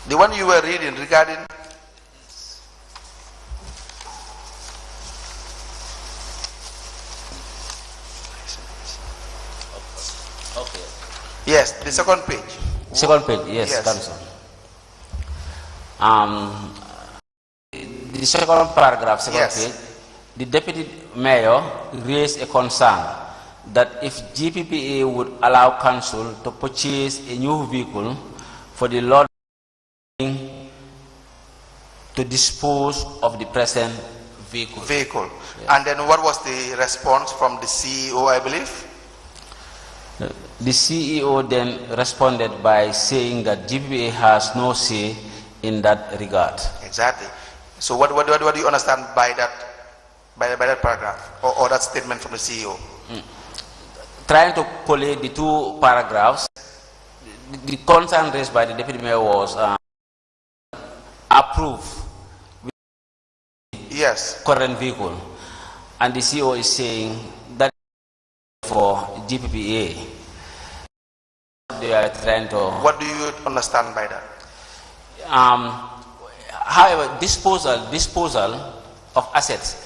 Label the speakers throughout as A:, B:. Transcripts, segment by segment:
A: The one you were reading regarding.
B: Okay.
A: Yes, the second page.
B: Second page, yes,
A: Yes.
B: Council. The second paragraph, second
A: Yes.
B: page, the deputy mayor raised a concern that if GPPA would allow council to purchase a new vehicle for the Lord to dispose of the present vehicle.
A: Vehicle.
B: Yes.
A: And then what was the response from the CEO, I believe?
B: The CEO then responded by saying that GPPA has no say in that regard.
A: Exactly. So what do you understand by that paragraph or that statement from the CEO?
B: Trying to collate the two paragraphs, the concern raised by the deputy mayor was approve
A: Yes.
B: current vehicle, and the CEO is saying that for GPPA. They are trying to.
A: What do you understand by that?
B: However, disposal of assets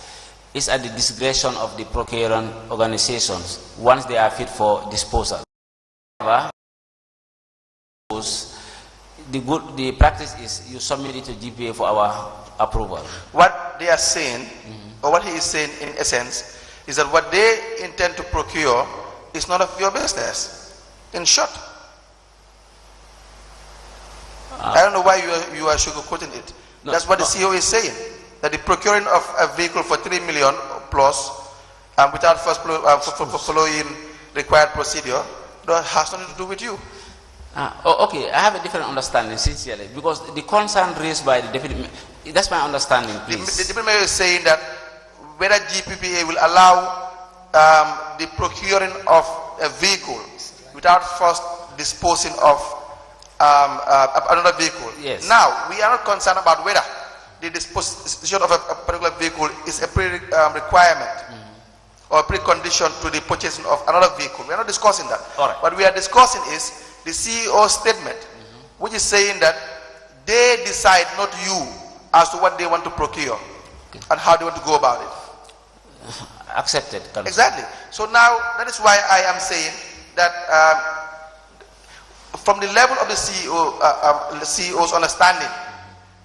B: is at the discretion of the procuring organizations once they are fit for disposal. However, the practice is you submit it to GPA for our approval.
A: What they are saying, or what he is saying in essence, is that what they intend to procure is none of your business. In short. I don't know why you are sugarcoating it.
B: No,
A: that's what the CEO is saying. That the procuring of a vehicle for 3 million plus without first following required procedure that has nothing to do with you.
B: Okay, I have a different understanding, sincerely, because the concern raised by the deputy, that's my understanding, please.
A: The deputy mayor is saying that whether GPPA will allow the procuring of a vehicle without first disposing of another vehicle.
B: Yes.
A: Now, we are not concerned about whether the disposition of a particular vehicle is a requirement or a precondition to the purchasing of another vehicle. We are not discussing that.
B: All right.
A: What we are discussing is the CEO's statement, which is saying that they decide, not you, as to what they want to procure and how they want to go about it.
B: Accepted.
A: Exactly. So now, that is why I am saying that from the level of the CEO's understanding,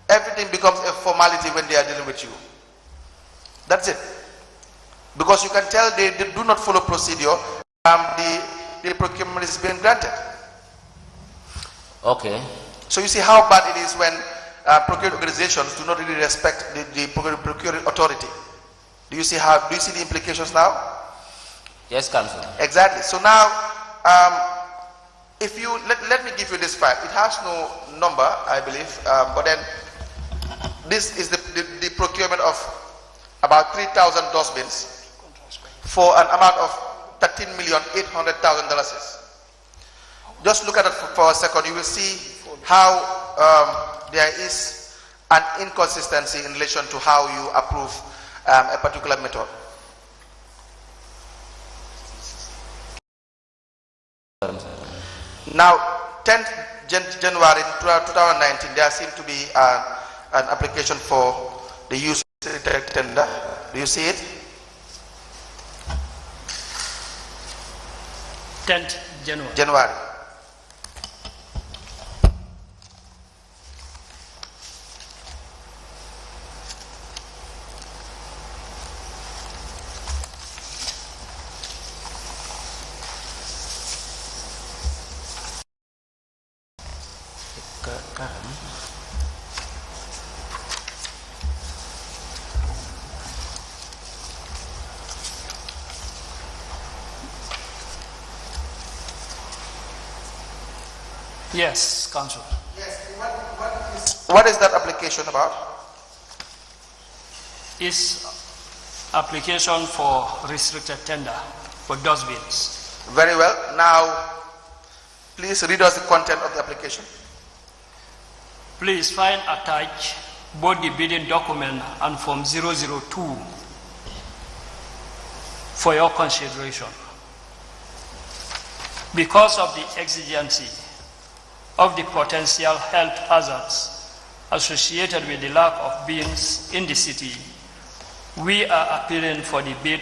A: everything becomes a formality when they are dealing with you. That's it. Because you can tell they do not follow procedure, the procurement is being granted.
B: Okay.
A: So you see how bad it is when procuring organizations do not really respect the procuring authority. Do you see the implications now?
B: Yes, Council.
A: Exactly. So now, if you let me give you this fact. It has no number, I believe, but then this is the procurement of about 3,000 dustbins for an amount of $13,800,000. Just look at it for a second. You will see how there is an inconsistency in relation to how you approve a particular method. Now, 10th January 2019, there seemed to be an application for the use of tender. Do you see it?
C: 10th January.
A: January.
C: Yes, Council.
A: Yes. What is that application about?
C: Is application for restricted tender for dustbins.
A: Very well. Now, please read us the content of the application.
C: Please find attached both the bidding document and Form 002 for your consideration. Because of the exigency of the potential health hazards associated with the lack of beans in the city, we are appealing for the bid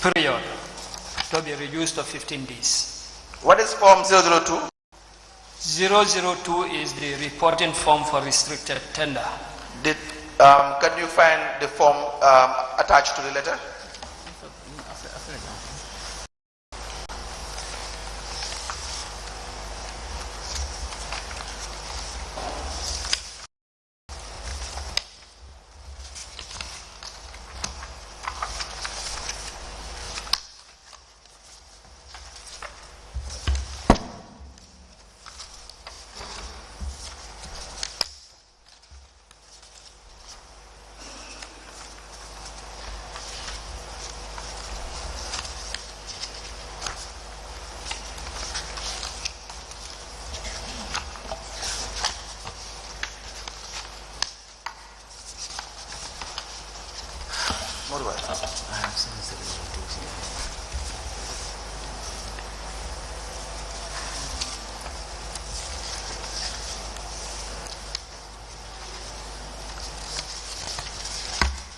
C: period to be reduced to 15 days.
A: What is Form 002?
C: 002 is the reporting form for restricted tender.
A: Can you find the form attached to the letter?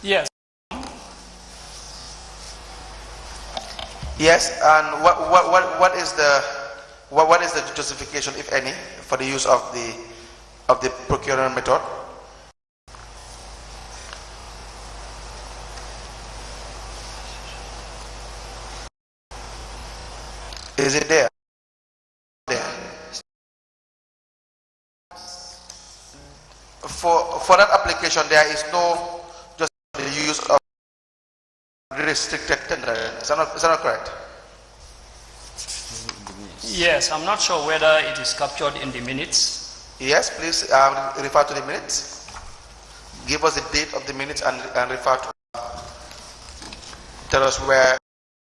C: Yes.
A: Yes, and what is the justification, if any, for the use of the procurement method? Is it there? For that application, there is no just the use of restricted tender. Is that not correct?
C: Yes, I'm not sure whether it is captured in the minutes.
A: Yes, please refer to the minutes. Give us the date of the minutes and refer to. Tell us where.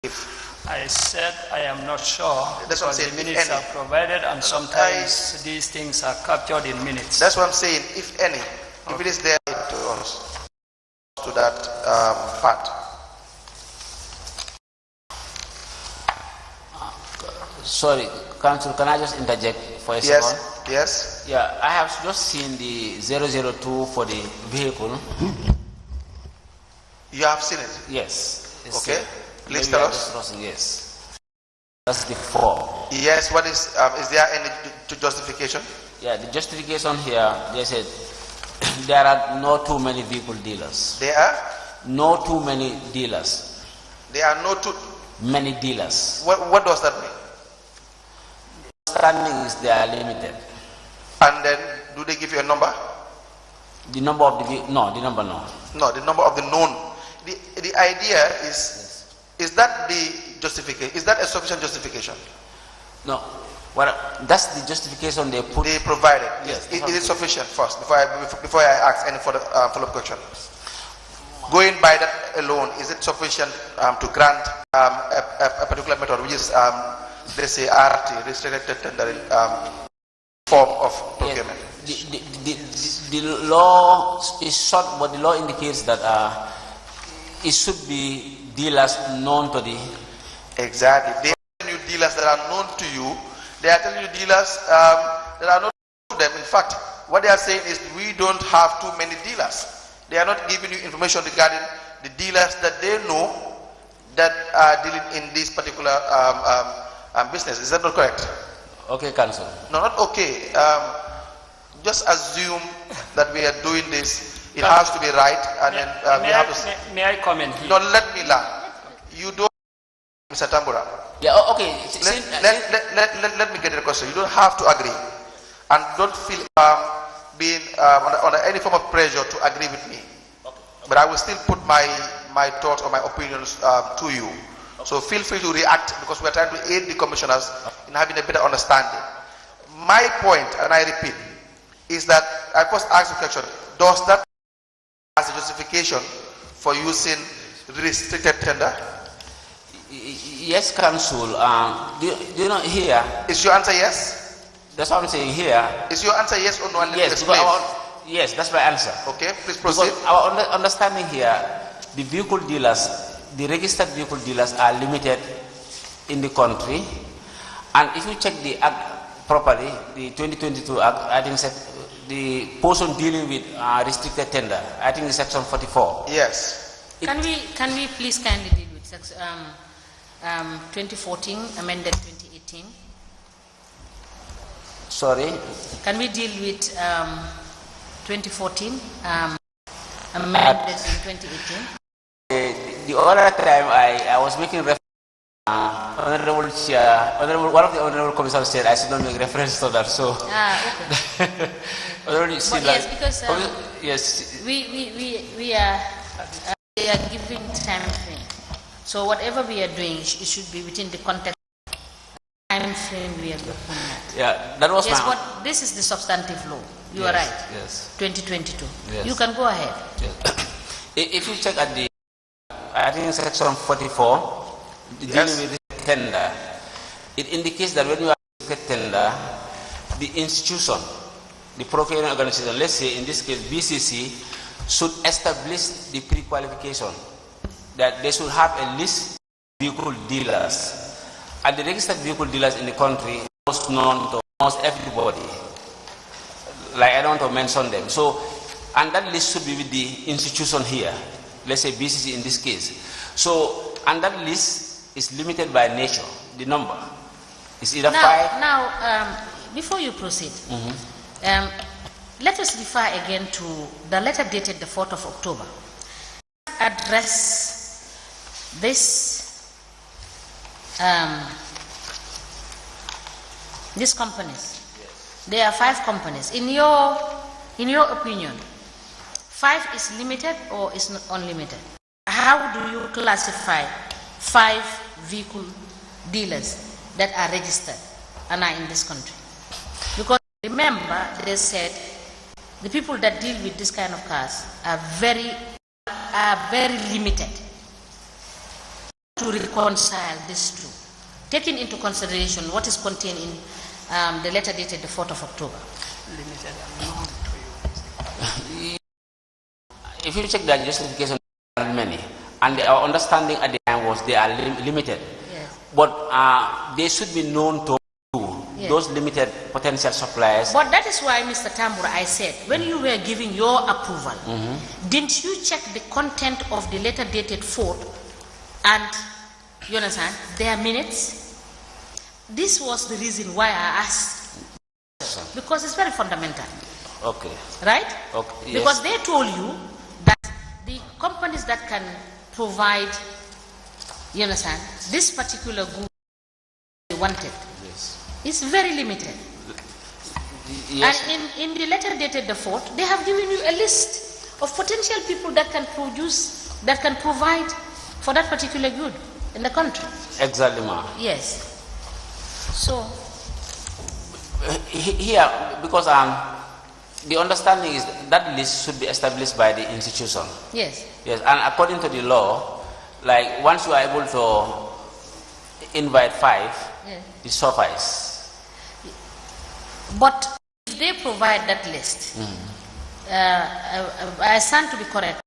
A: If
C: I said I am not sure.
A: That's what I'm
C: because
A: saying,
C: the minutes are provided, and sometimes these things are captured in minutes.
A: That's what I'm saying. If any, if it is there to us, to that part.
B: Sorry, Council, can I just interject for a second?
A: Yes.
B: Yeah, I have just seen the 002 for the vehicle.
A: You have seen it?
B: Yes.
A: Okay. Please tell us.
B: Yes. That's the 4.
A: Yes. What is there any justification?
B: Yeah, the justification here, they said there are no too many vehicle dealers.
A: There are?
B: No too many dealers.
A: There are no too
B: many dealers.
A: What does that mean?
B: Standing is they are limited.
A: And then do they give you a number?
B: The number of the no, the number no.
A: No, the number of the known. The idea is that the justification? Is that a sufficient justification?
B: No. Well, that's the justification they put.
A: They provided.
B: Yes.
A: Is it sufficient first before I ask any further follow-up question? Going by that alone, is it sufficient to grant a particular method, which is let's say RT, restricted tendering form of procurement?
B: Yes. The law is short, but the law indicates that it should be dealers known to the.
A: Exactly. They are telling you dealers that are known to you. They are telling you dealers that are not to them. In fact, what they are saying is we don't have too many dealers. They are not giving you information regarding the dealers that they know that are dealing in this particular business. Is that not correct?
B: Okay, Council.
A: No, not okay. Just assume that we are doing this. It has to be right, and then we have to.
C: May I comment here?
A: No, let me learn. You don't, Mr. Tambura.
B: Yeah. Okay.
A: Let me get the question. You don't have to agree, and don't feel being under any form of pressure to agree with me.
B: Okay.
A: But I will still put my thoughts or my opinions to you. Okay. So feel free to react, because we are trying to aid the commissioners in having a better understanding. My point, and I repeat, is that I first ask the question: does that as a justification for using restricted tender?
B: Yes, Council. Do you know here?
A: Is your answer yes?
B: That's what I'm saying here.
A: Is your answer yes or no? And
B: yes, yes, that's my answer.
A: Okay, please proceed.
B: Because our understanding here, the vehicle dealers, the registered vehicle dealers are limited in the country, and if you check properly, the 2022 Act, I think the portion dealing with restricted tender, I think is section 44.
A: Yes.
D: Can we please kindly deal with 2014 amended 2018?
B: Sorry?
D: Can we deal with 2014 amended in 2018?
B: The other time I was making reference. Honorable Chair, one of the honorable commissioners said I should not make reference to that. So,
D: okay.
B: Honorable,
D: but yes, because
B: yes,
D: we are giving time frame. So whatever we are doing, it should be within the context of time frame we are looking at.
B: Yeah, that was.
D: Yes, but this is the substantive law. You are right.
B: Yes.
D: 2022.
B: Yes.
D: You can go ahead.
B: Yes. If you check at the, I think section 44. Dealing with the tender, it indicates that when you are a tender, the institution, the procuring organization, let's say in this case BCC, should establish the pre-qualification that they should have a list of vehicle dealers, and the registered vehicle dealers in the country most known to almost everybody. Like I don't want to mention them. So, and that list should be with the institution here. Let's say BCC in this case. So, and that list is limited by nature, the number. It's either 5.
D: Now, before you proceed, let us refer again to the letter dated the 4th of October. Address this, these companies. Yes. There are 5 companies. In your opinion, 5 is limited or is not unlimited? How do you classify 5 vehicle dealers that are registered and are in this country? Because remember, they said the people that deal with this kind of cars are very limited. To reconcile these two, taking into consideration what is contained in the letter dated the 4th of October.
C: Limited amount to you.
B: If you check the justification, many. And our understanding at the time was they are limited.
D: Yes.
B: But they should be known to those limited potential suppliers.
D: But that is why, Mr. Tambura, I said, when you were giving your approval, didn't you check the content of the letter dated 4th and, you understand, their minutes? This was the reason why I asked. Because it's very fundamental.
B: Okay.
D: Right?
B: Okay. Yes.
D: Because they told you that the companies that can provide, you understand, this particular good they wanted, is very limited.
B: Yes.
D: And in the letter dated the 4th, they have given you a list of potential people that can produce, that can provide for that particular good in the country.
B: Exactly, ma'am.
D: Yes. So
B: here, because the understanding is that list should be established by the institution.
D: yes.
B: Yes, and according to the law, like once you are able to invite 5, it suffices.
D: But if they provide that list, I stand to be correct.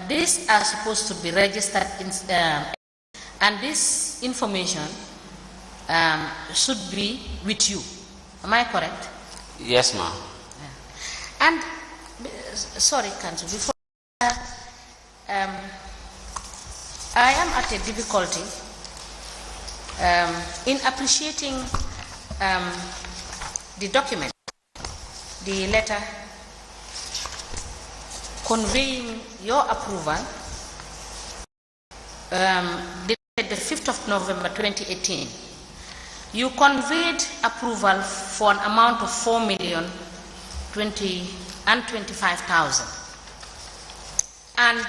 D: These are supposed to be registered in, and this information should be with you. Am I correct?
B: Yes, ma'am.
D: And sorry, Council, before I am at a difficulty in appreciating the document, the letter conveying your approval dated the 5th of November 2018. You conveyed approval for an amount of 4,025,000. And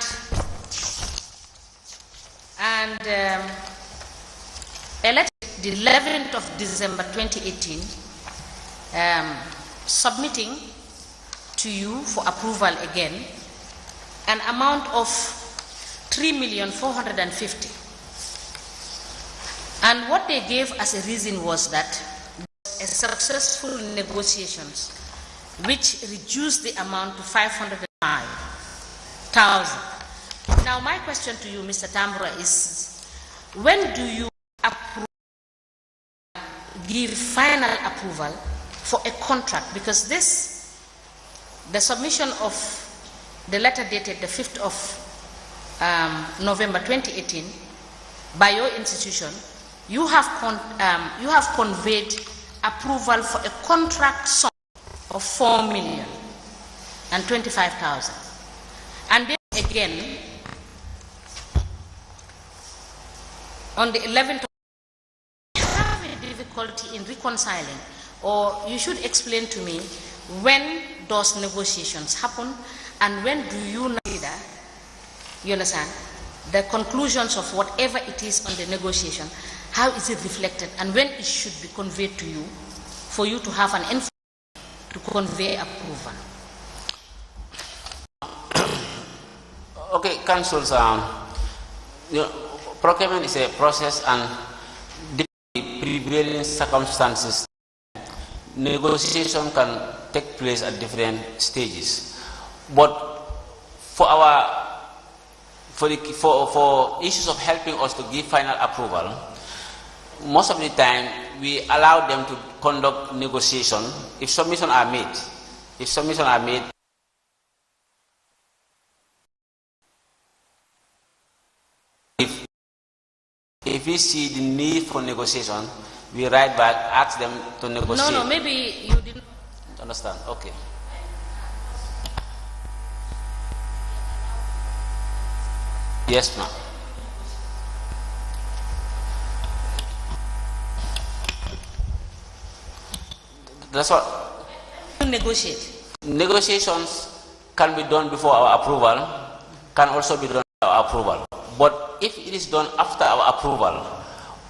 D: a letter the 11th of December 2018 submitting to you for approval again an amount of 3,450,000. And what they gave as a reason was that a successful negotiations which reduced the amount to 505,000. Now my question to you, Mr. Tambura, is when do you approve give final approval for a contract, because the submission of the letter dated the 5th of November 2018 by your institution, you have conveyed approval for a contract sum of 4,025,000. And then again, on the 11th, you have a difficulty in reconciling, or you should explain to me, when those negotiations happen and when do you consider, you understand, the conclusions of whatever it is on the negotiation, how is it reflected, and when it should be conveyed to you for you to have an influence to convey approval.
B: Okay, councils, procurement is a process, and the prevailing circumstances, negotiation can take place at different stages. But for issues of helping us to give final approval, most of the time we allow them to conduct negotiation if submissions are made. If submissions are made, if we see the need for negotiation, we write back, ask them to negotiate.
D: No, maybe you didn't
B: understand. Okay. Yes, ma'am. That's what.
D: Negotiate.
B: Negotiations can be done before our approval, can also be done after our approval. But if it is done after our approval,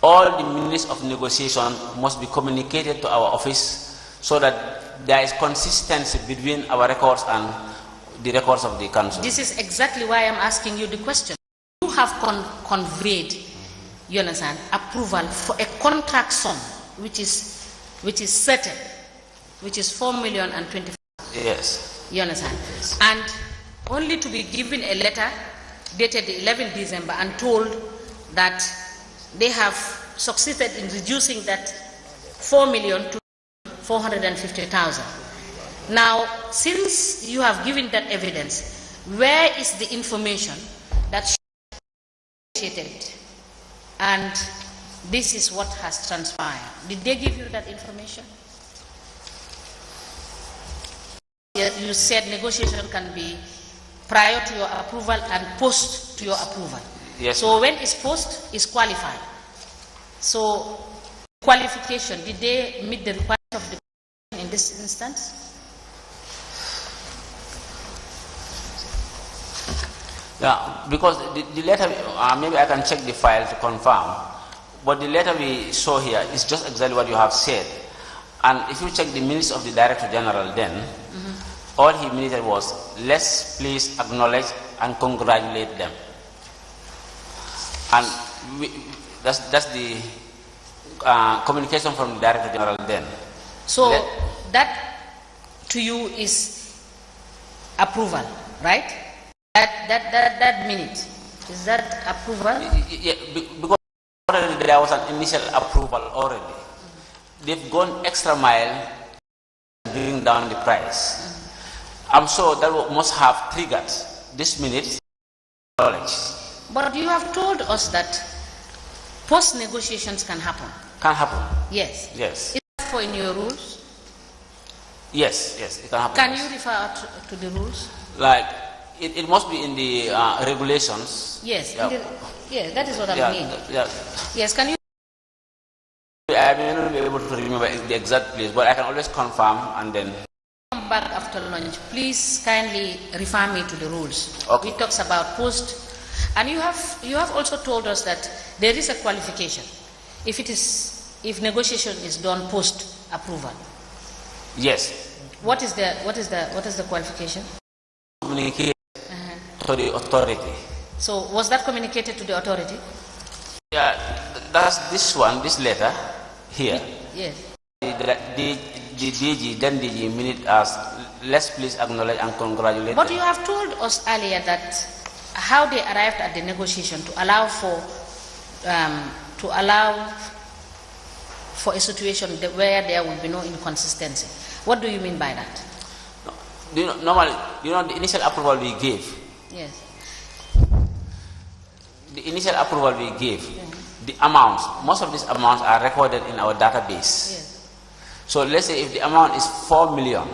B: all the minutes of negotiation must be communicated to our office so that there is consistency between our records and the records of the council. This
D: is exactly why I'm asking you the question. You have conveyed, you understand, approval for a contract sum which is certain, which is 4,025,000.
B: Yes.
D: You understand? Yes. And only to be given a letter dated the 11th December and told that they have succeeded in reducing that 4,450,000. Now, since you have given that evidence, where is the information that and this is what has transpired? Did they give you that information? You said negotiation can be prior to your approval and post to your approval.
B: Yes.
D: So when it's post, it's qualified. So qualification, did they meet the requirement of the in this instance?
B: Yeah, because the letter, maybe I can check the file to confirm, but the letter we saw here is just exactly what you have said. And if you check the minutes of the Director General then, all he needed was, let's please acknowledge and congratulate them. And that's the communication from the Director General then.
D: So that to you is approval, right? That minute, is that approval?
B: Yeah, because already there was an initial approval already. They've gone extra mile to bring down the price. I'm sure that must have triggered this minute knowledge.
D: But you have told us that post negotiations can happen.
B: Can happen.
D: Yes.
B: Yes.
D: Is that for in your rules?
B: Yes, it can happen.
D: Can you refer to the rules?
B: Like, it must be in the regulations.
D: Yes, yeah. That is what I mean.
B: Yeah.
D: Yes, can you?
B: I may not be able to remember the exact place, but I can always confirm and then.
D: Come back after lunch. Please kindly refer me to the rules.
B: Okay.
D: It talks about post, and you have also told us that there is a qualification if negotiation is done post approval.
B: Yes.
D: What is the qualification?
B: Communicate to the authority.
D: So was that communicated to the authority?
B: Yeah, that's this letter here.
D: Yes.
B: The DG, then DG minute as, let's please acknowledge and congratulate
D: But
B: them.
D: you have told us earlier that how they arrived at the for a situation where there will be no inconsistency. What do you mean by that?
B: Normally, the initial approval we gave.
D: Yes.
B: The initial approval we gave, the amounts, most of these amounts are recorded in our database.
D: Yes.
B: So let's say if the amount is 4 million,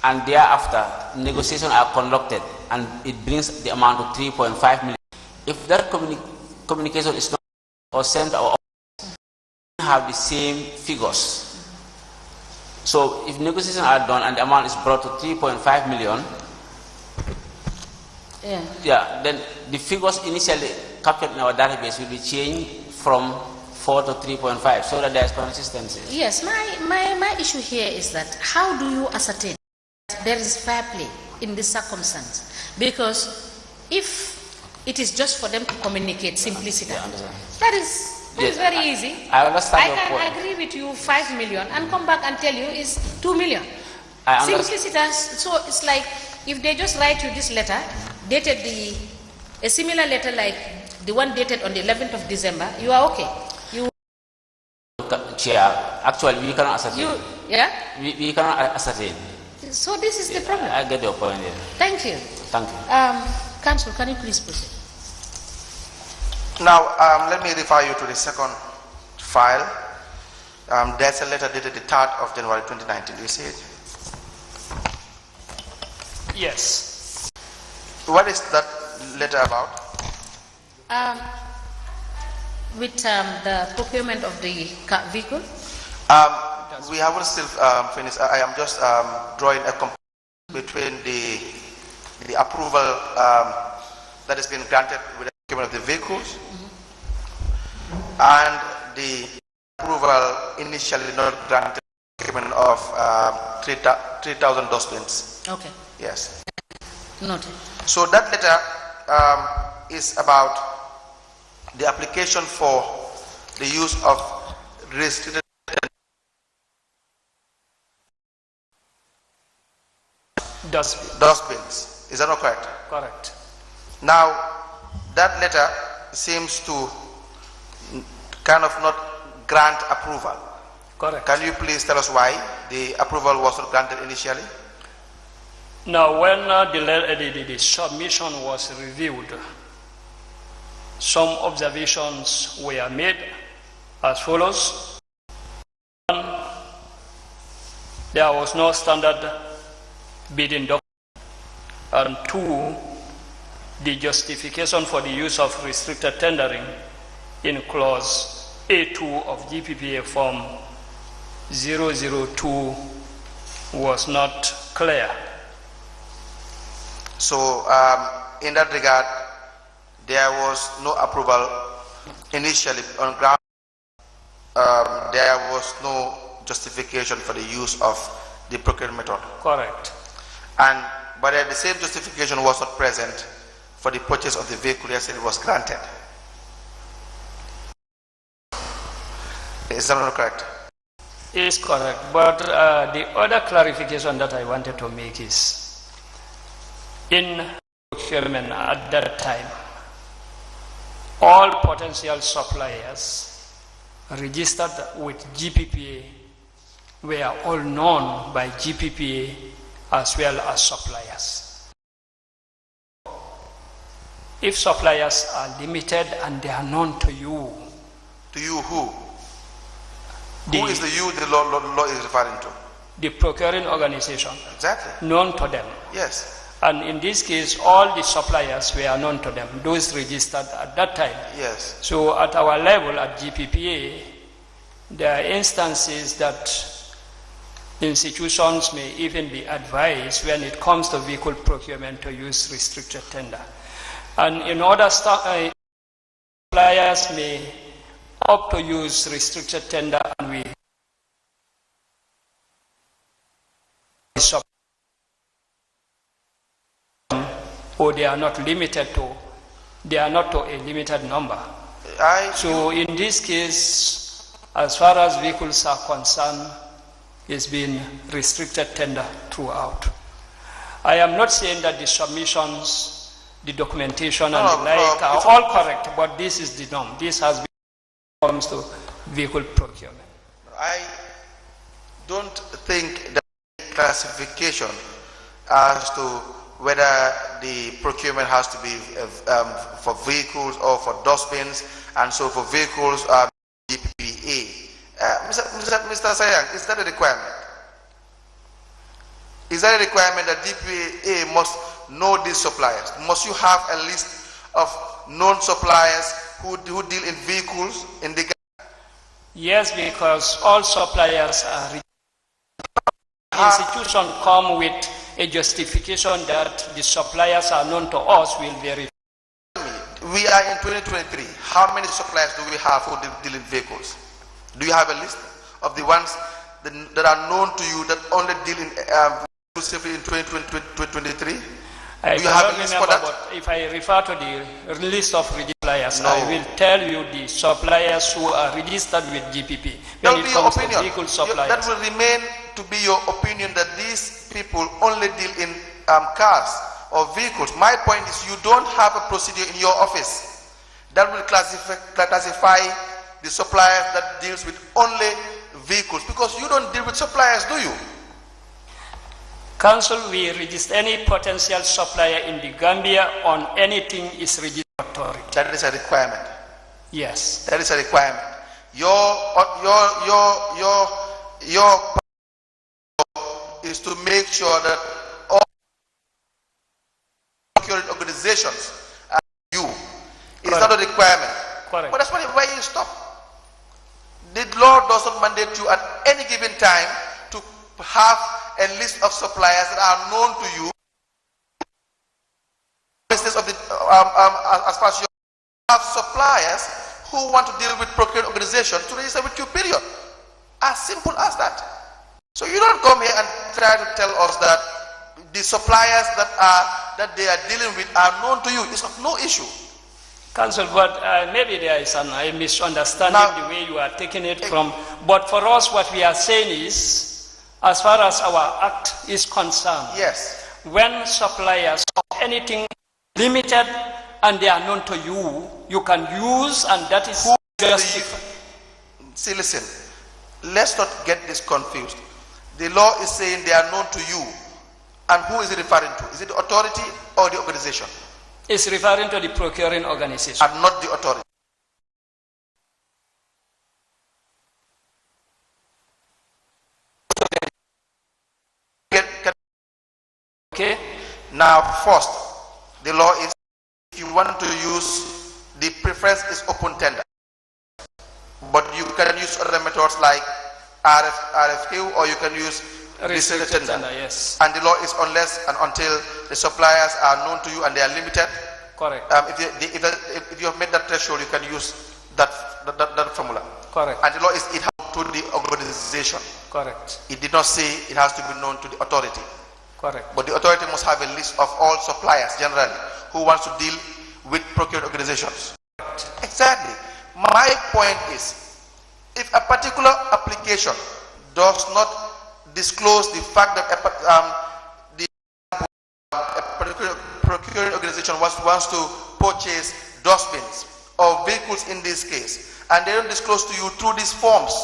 B: and thereafter negotiations are conducted, and it brings the amount to 3.5 million. If that communication is not or sent to our office, we have the same figures. So if negotiations are done and the amount is brought to 3.5 million, then the figures initially captured in our database will be changed from 4 to 3.5 so that there is consistency.
D: Yes, my issue here is that how do you ascertain that there is fair play in this circumstance? Because if it is just for them to communicate simplicity, that is very easy.
B: I understand
D: I can agree with you 5 million and come back and tell you it's 2 million. Simplicity. So it's like if they just write you this letter, dated a similar letter like the one dated on the 11th of December, you are okay.
B: Chair, actually we cannot ascertain. We cannot ascertain.
D: So this is the problem.
B: I get your point here.
D: Thank you.
B: Thank you.
D: Council, can you please proceed?
A: Now, let me refer you to the second file. There's a letter dated the 3rd of January 2019. Do you see it?
C: Yes.
A: What is that letter about?
D: With the procurement of the vehicle?
A: We haven't still finished. I am just drawing a comparison between the approval that has been granted with the procurement of the vehicles and the approval initially not granted procurement of 3,000 dustbins.
D: Okay.
A: Yes.
D: Noted.
A: So that letter is about the application for the use of restricted dustbins. Is that not correct?
C: Correct.
A: Now, that letter seems to kind of not grant approval.
C: Correct.
A: Can you please tell us why the approval was not granted initially?
C: Now, when the submission was reviewed, some observations were made as follows. One, there was no standard bidding document. And two, the justification for the use of restricted tendering in clause A2 of GPPA form 002 was not clear.
A: So, in that regard, there was no approval initially on ground. There was no justification for the use of the procurement method.
C: Correct.
A: But the same justification was not present for the purchase of the vehicle as it was granted. Is that not correct?
C: It is correct. But the other clarification that I wanted to make is, in procurement at that time, all potential suppliers registered with GPPA were all known by GPPA as well as suppliers. If suppliers are limited and they are known to you.
A: To you who? Who is the you the law is referring to?
C: The procuring organization.
A: Exactly.
C: Known to them.
A: Yes.
C: And in this case, all the suppliers were known to them, those registered at that time.
A: Yes.
C: So at our level at GPPA, there are instances that institutions may even be advised when it comes to vehicle procurement to use restricted tender. And in order suppliers may opt to use restricted tender, and we or they are not limited to, they are not to a limited number. So in this case, as far as vehicles are concerned, it's been restricted tender throughout. I am not saying that the submissions, the documentation and the like are all correct, but this is the norm. This has been when it comes to vehicle procurement.
A: I don't think that classification as to whether the procurement has to be for vehicles or for dustbins, and so for vehicles, GPA. Mr. Sayang, is that a requirement? Is that a requirement that DPA must know these suppliers? Must you have a list of known suppliers who deal in vehicles in the...
C: Yes, because all suppliers are institutions come with a justification that the suppliers are known to us will verify.
A: We are in 2023. How many suppliers do we have who deal in vehicles? Do you have a list of the ones that are known to you that only deal in exclusively in 2023?
C: I cannot remember, but if I refer to the list of suppliers, no. I will tell you the suppliers who are registered with GPP.
A: That will be your opinion. That will remain to be your opinion that these people only deal in cars or vehicles. My point is you don't have a procedure in your office that will classify the suppliers that deals with only vehicles, because you don't deal with suppliers, do you?
C: Council, we register any potential supplier in the Gambia on anything is registered authority.
A: That is a requirement.
C: Yes.
A: That is a requirement. Your is to make sure that all procuring organizations are you. It's not a requirement.
C: Correct.
A: But that's why you stop. The law does not mandate you at any given time to have a list of suppliers that are known to you. Business of the as far as you have suppliers who want to deal with procurement organizations to register with you, period. As simple as that. So you don't come here and try to tell us that the suppliers that they are dealing with are known to you. It's no issue.
C: Council, but maybe there is a misunderstanding now, the way you are taking it from. But for us, what we are saying is, as far as our act is concerned,
A: yes,
C: when suppliers of anything limited and they are known to you, you can use, and that is justified.
A: See, listen, let's not get this confused. The law is saying they are known to you, and who is it referring to? Is it the authority or the organization?
C: It's referring to the procuring organization.
A: And not the authority.
C: Okay.
A: Now, first, the law is if you want to use, the preference is open tender. But you can use other methods like RFQ, or you can use restricted tender.
C: Yes.
A: And the law is unless and until the suppliers are known to you and they are limited.
C: Correct.
A: If you have made that threshold, you can use that formula.
C: Correct.
A: And the law is it has to the organization.
C: Correct.
A: It did not say it has to be known to the authority.
C: Correct.
A: But the authority must have a list of all suppliers generally who wants to deal with procurement organizations.
C: Correct.
A: Exactly. My point is, if a particular application does not disclose the fact that a procuring organization wants to purchase dustbins or vehicles in this case, and they don't disclose to you through these forms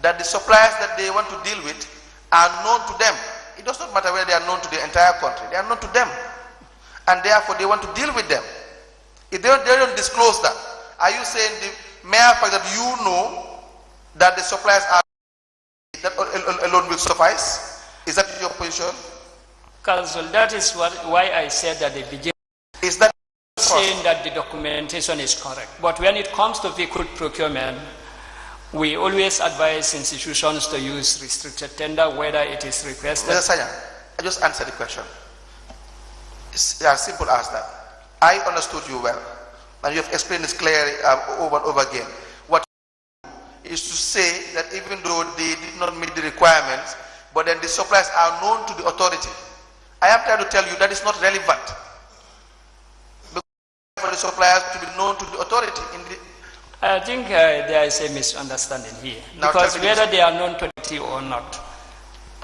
A: that the suppliers that they want to deal with are known to them. It does not matter whether they are known to the entire country. They are known to them, and therefore they want to deal with them. If they don't disclose that, are you saying the mere fact that you know that the suppliers are, that alone will suffice? Is that your position?
C: Council, that is why I said at the beginning.
A: Is that
C: saying that the documentation is correct? But when it comes to vehicle procurement, we always advise institutions to use restricted tender, whether it is requested.
A: Mr. Sayang, I just answered the question. It's as simple as that. I understood you well, and you have explained this clearly over and over again. What is to say that even though they did not meet the requirements, but then the suppliers are known to the authority. I am trying to tell you that is not relevant. Because for the suppliers to be known to the authority.
C: I think there is a misunderstanding here. Now, because whether they are known to the authority or not,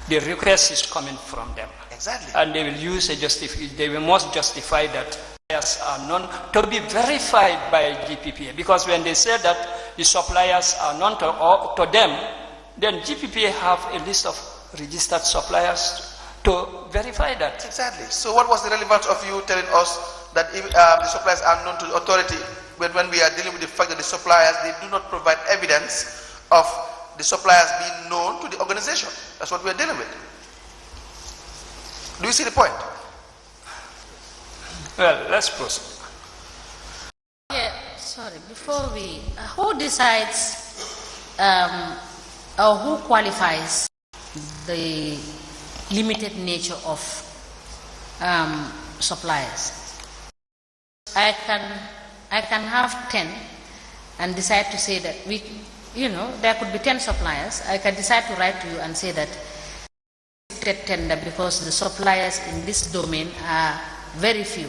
C: the request is coming from them.
A: Exactly.
C: And they will use they will most justify that suppliers are known to be verified by GPPA. Because when they say that the suppliers are known to them, then GPPA have a list of registered suppliers to verify that.
A: Exactly. So what was the relevance of you telling us that if, the suppliers are known to the authority when we are dealing with the fact that the suppliers, they do not provide evidence of the suppliers being known to the organization? That's what we are dealing with. Do you see the point?
C: Well, let's proceed.
D: Yeah, sorry, before we, who decides or who qualifies the limited nature of suppliers? I can have 10 and decide to say that there could be 10 suppliers. I can decide to write to you and say that tender because the suppliers in this domain are very few.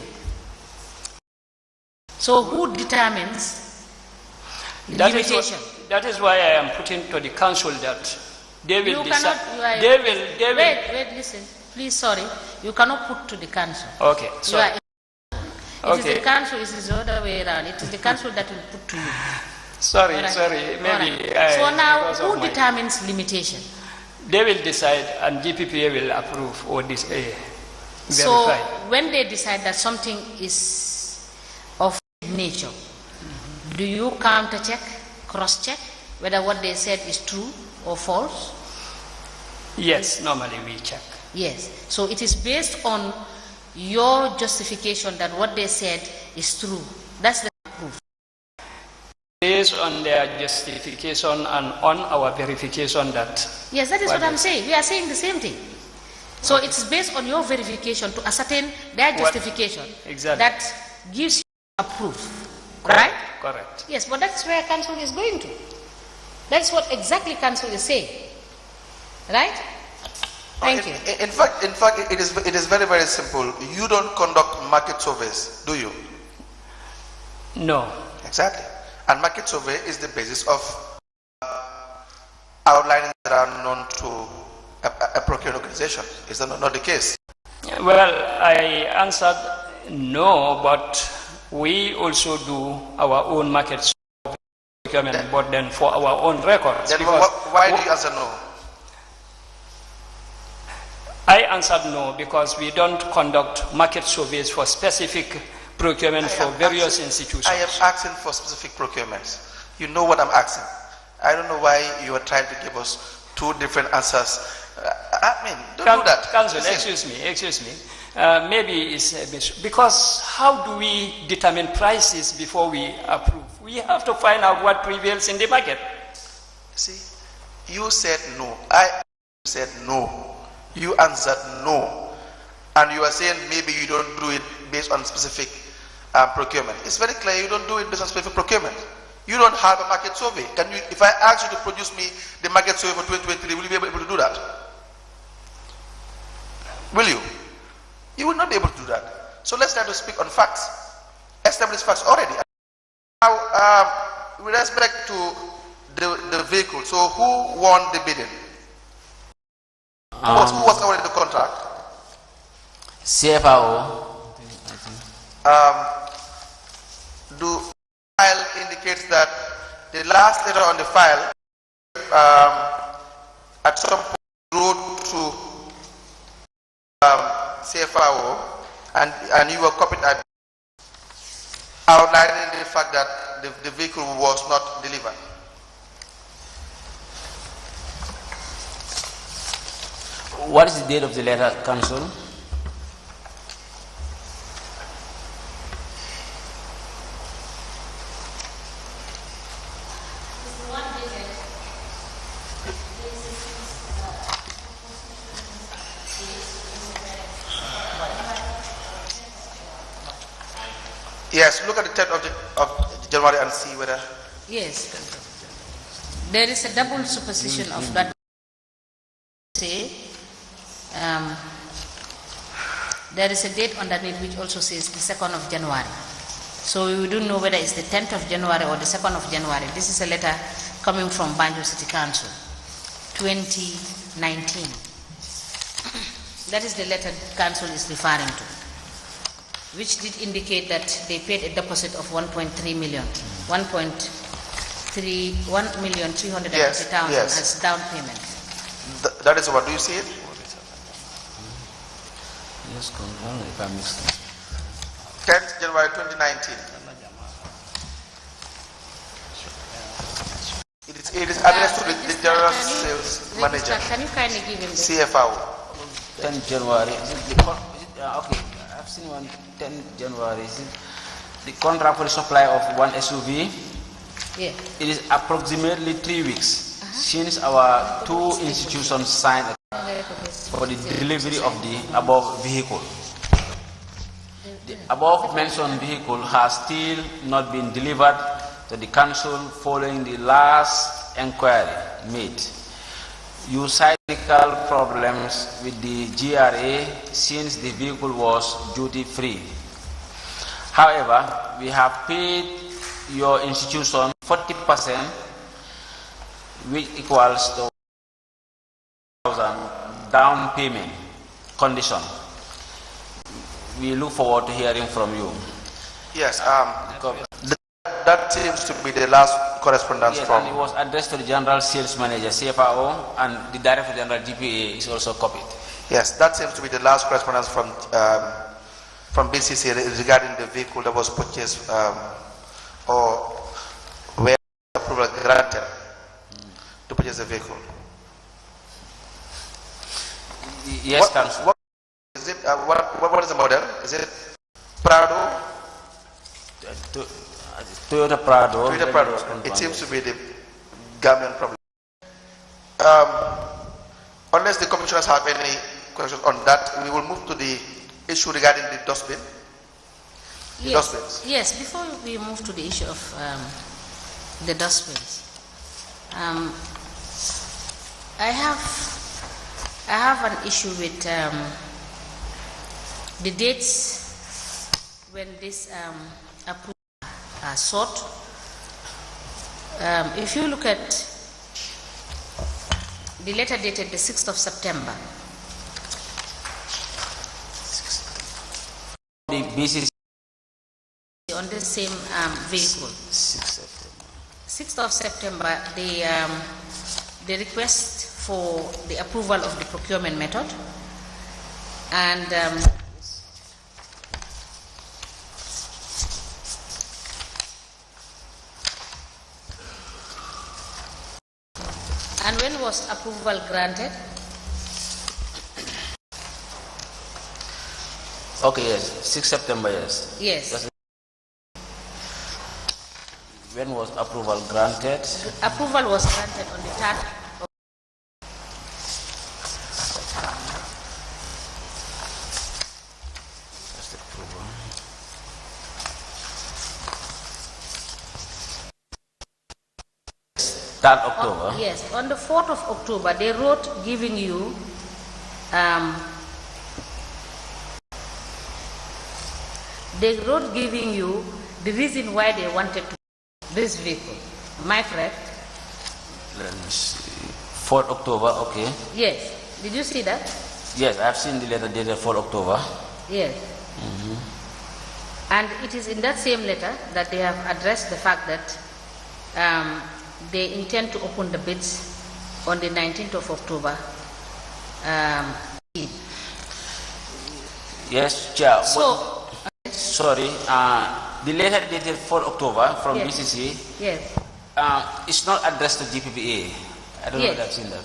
D: So who determines the limitation?
C: That is why I am putting to the council that they will decide.
D: Wait, listen. Please, sorry. You cannot put to the council.
C: Okay, sorry.
D: It is the council, it is the other way around. It is the council that will put to you.
C: Sorry,
D: Right.
C: sorry. Maybe.
D: Right. So now, who determines limitation?
C: They will decide and GPPA will approve or verify.
D: So when they decide that something is of nature, do you counter check, cross check whether what they said is true or false?
C: Yes, normally we check.
D: Yes. So it is based on your justification that what they said is true. That's the proof.
C: Based on their justification and on our verification that...
D: Yes, that is what I'm saying. We are saying the same thing. So it's based on your verification to ascertain their justification that gives you a proof. Right?
C: Correct.
D: Yes, but that's where council is going to. That's what exactly council is saying. Right? Thank you.
A: In fact, it is very, very simple. You don't conduct market surveys, do you?
C: No.
A: Exactly. And market survey is the basis of outlining that are known to a procurement organization. Is that not the case?
C: Well, I answered no, but we also do our own market procurement, but then for our own records.
A: Then why do you answer no?
C: I answered no because we don't conduct market surveys for specific procurement for various institutions.
A: I am asking for specific procurements. You know what I'm asking. I don't know why you are trying to give us two different answers. I mean, don't do that.
C: Council, excuse me. Maybe it's because how do we determine prices before we approve? We have to find out what prevails in the market.
A: See, you said no. I said no. You answered no. And you are saying maybe you don't do it based on specific procurement. It's very clear you don't do it based on specific procurement. You don't have a market survey. Can you, if I ask you to produce me the market survey for 2023, will you be able to do that? Will you? You will not be able to do that. So let's try to speak on facts. Establish facts already. Now, with respect to the vehicle, so who won the bidding? Who was awarded the contract?
B: CFO.
A: The file indicates that the last letter on the file at some point wrote to CFO and you were copied at outlining the fact that the vehicle was not delivered.
B: What is the date of the letter, Council?
A: Yes, look at the 10th of January and see whether...
D: Yes. There is a double superstition of that. Say, there is a date underneath which also says the 2nd of January. So we don't know whether it's the 10th of January or the 2nd of January. This is a letter coming from Banjul City Council, 2019. That is the letter council is referring to, which did indicate that they paid a deposit of 1.3 million, 1.3 1,380,000
A: Yes, yes.
D: as down payment.
A: That is what, do you see it?
B: Yes, confirm if I missed it.
A: 10th January 2019. It is addressed to the General Sales Manager,
D: Can you kindly give him the
A: CFO.
B: 10 January. Okay, I've seen one 10 January. Is it the contract for the supply of one SUV?
D: Yeah.
B: It is approximately 3 weeks since our two institutions signed for the delivery of the above vehicle. The above mentioned vehicle has still not been delivered to the council following the last inquiry made. You cite technical problems with the GRA since the vehicle was duty free. However, we have paid your institution 40%, which equals to 1,000 down payment condition. We look forward to hearing from you.
A: Yes, that seems to be the last correspondence
B: Yes,
A: from.
B: and it was addressed to the General Sales Manager, CFO, and the Director General GPA is also copied.
A: Yes, that seems to be the last correspondence from BCC regarding the vehicle that was purchased or where approval granted to purchase the vehicle.
B: Yes, Council.
A: What is it? What is the model? Is it Prado?
B: Toyota Prado.
A: Toyota Prado. It seems to be the Gambian problem. Unless the commissioners have any questions on that, we will move to the issue regarding the dustbin.
D: Yes, before we move to the issue of the dustbins, I have an issue with the dates when this approval are sought. If you look at the letter dated the 6th of September,
B: The BCC
D: on the same vehicle, 6th of September, the request for the approval of the procurement method, and when was approval granted?
B: Okay, yes, 6 September, yes.
D: Yes.
B: When was approval granted?
D: Approval was granted on the 3rd of
B: October.
D: Yes, on the 4th of October, they wrote giving you the reason why they wanted to this vehicle. Am I correct?
B: Let me see. 4th October, okay.
D: Yes. Did you see that?
B: Yes, I've seen the letter dated 4th October.
D: Yes. And it is in that same letter that they have addressed the fact that they intend to open the bids on the 19th of October.
B: Yes, Chair.
D: So,
B: sorry, the letter dated 4th October from
D: Yes.
B: BCC,
D: yes.
B: it's not addressed to GPPA. I don't know if I've seen that.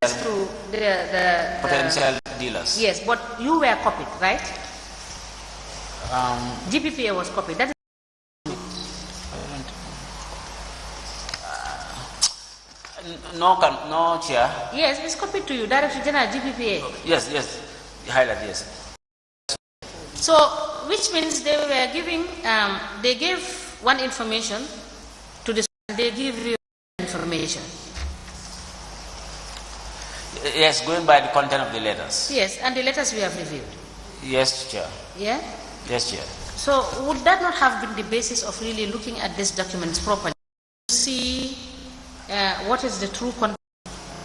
D: It's to the
B: Potential dealers.
D: yes, but you were copied, right? GPPA was copied. That is
B: no, Chair.
D: yes, it's copied to you, Director General GPPA.
B: Yes, highlight, yes.
D: So, which means they were giving, they gave one information to the, they give you information.
B: Yes, going by the content of the letters.
D: Yes, and the letters we have reviewed.
B: Yes, Chair.
D: Yeah?
B: Yes, Chair.
D: So, would that not have been the basis of really looking at these documents properly? To see what is the true content,